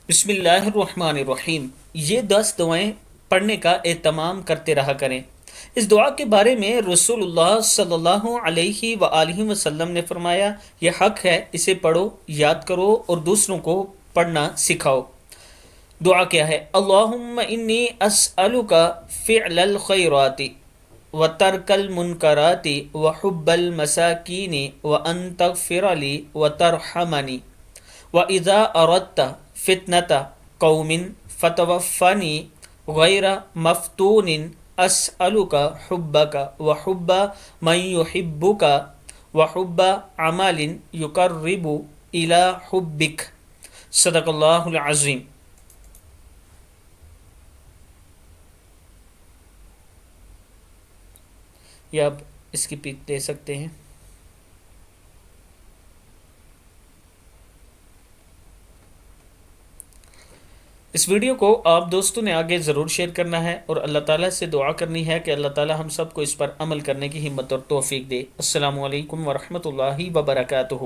بسم اللہ الرحمن الرحیم۔ یہ 10 دعائیں پڑھنے کا اہتمام کرتے رہا کریں۔ اس دعا کے بارے میں رسول اللہ صلی اللہ علیہ وآلہ وسلم نے فرمایا، یہ حق ہے، اسے پڑھو، یاد کرو اور دوسروں کو پڑھنا سکھاؤ۔ دعا کیا ہے؟ اللہم انی اسألک فعل الخیرات وترک المنکرات وحب المساکین وان تغفر لی وترحمنی وَإِذَا أَرَدْتَ فِتْنَةَ قَوْمٍ فَتَوَفَّنِي غَيْرَ مَفْتُونٍ أَسْأَلُكَ حُبَّكَ وَحُبَّ مَن يُحِبُّكَ وَحُبَّ عَمَلٍ يُقَرِّبُ إِلَى حُبِّكَ۔ صدق اللہ العظیم۔ یا اب اس کی پک دے سکتے ہیں۔ اس ویڈیو کو آپ دوستوں نے آگے ضرور شیئر کرنا ہے اور اللہ تعالیٰ سے دعا کرنی ہے کہ اللہ تعالیٰ ہم سب کو اس پر عمل کرنے کی ہمت اور توفیق دے۔ السلام علیکم ورحمۃ اللہ وبرکاتہ۔